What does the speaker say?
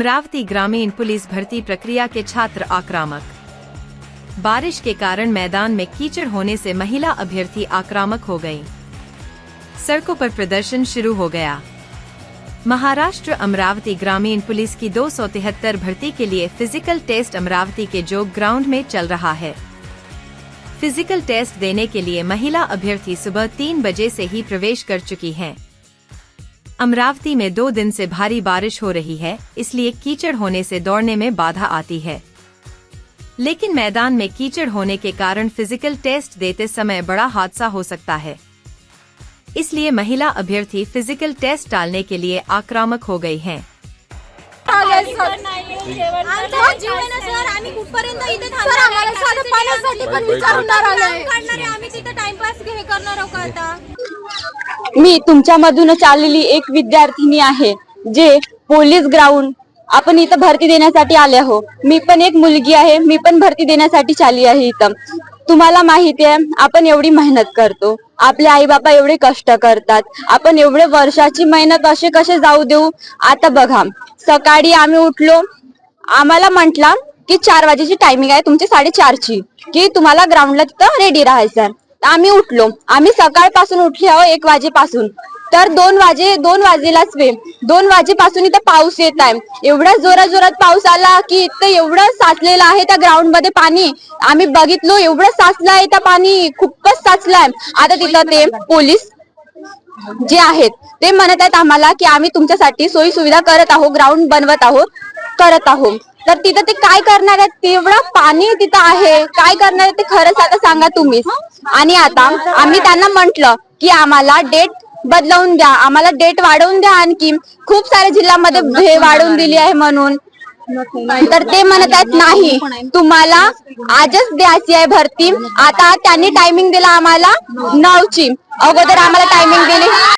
अमरावती ग्रामीण पुलिस भर्ती प्रक्रिया के छात्र आक्रामक। बारिश के कारण मैदान में कीचड़ होने से महिला अभ्यर्थी आक्रामक हो गई। सड़कों पर प्रदर्शन शुरू हो गया। महाराष्ट्र अमरावती ग्रामीण पुलिस की 273 भर्ती के लिए फिजिकल टेस्ट अमरावती के जोग ग्राउंड में चल रहा है। फिजिकल टेस्ट देने के लिए महिला अभ्यर्थी सुबह 3 बजे से ही प्रवेश कर चुकी हैं। अमरावती में 2 दिन से भारी बारिश हो रही है, इसलिए कीचड़ होने से दौड़ने में बाधा आती है। लेकिन मैदान में कीचड़ होने के कारण फिजिकल टेस्ट देते समय बड़ा हादसा हो सकता है, इसलिए महिला अभ्यर्थी फिजिकल टेस्ट टालने के लिए आक्रामक हो गई हैं। मी तुमच्यामधूनच आलेली एक विद्यार्थिनी आहे, जे पोलीस ग्राउंड आपण इथं भरती देण्यासाठी आले आहो। मी पण एक मुलगी आहे, मी पण भरती देण्यासाठी आली आहे इथं। तुम्हाला माहिती आहे आपण एवढी मेहनत करतो, आपले आई बाबा एवढे कष्ट करतात, आपण एवढे वर्षाची मेहनत असे कसे जाऊ देऊ। आता बघा, सकाळी आम्ही उठलो, आम्हाला म्हटलं की 4 वाजेची टायमिंग आहे तुमची 4:30ची, की तुम्हाला ग्राउंडला तिथं रेडी राहायचं। आम्ही उठलो, आम्ही सकाळपासून उठले आहो 1 वाजेपासून, तर 2 वाजेलाच 2 वाजेपासून इथं पाऊस येत आहे। एवढा जोरात पाऊस आला की इथं एवढं साचलेलं आहे त्या ग्राउंड मध्ये पाणी। आम्ही बघितलो एवढं साचलं आहे त्या पाणी, खूपच साचलंय। आता तिथं ते पोलीस जे आहेत ते म्हणत आहेत आम्हाला की आम्ही तुमच्यासाठी सोयी सुविधा करत आहोत, ग्राउंड बनवत आहोत। तर तिथं ते काय करणार आहेत, तेवढं पाणी तिथं आहे, काय करणार आहेत ते खरंच आता सांगा तुम्हीच। आणि आता आम्ही त्यांना म्हटलं की आम्हाला डेट बदलवून द्या, आम्हाला डेट वाढवून द्या, आणखी खूप साऱ्या जिल्ह्यामध्ये वाढवून दिली आहे म्हणून। तर ते म्हणत आहेत नाही, तुम्हाला आजच द्यायची आहे भरती। आता त्यांनी टायमिंग दिला आम्हाला 9ची, अगोदर आम्हाला टायमिंग दिली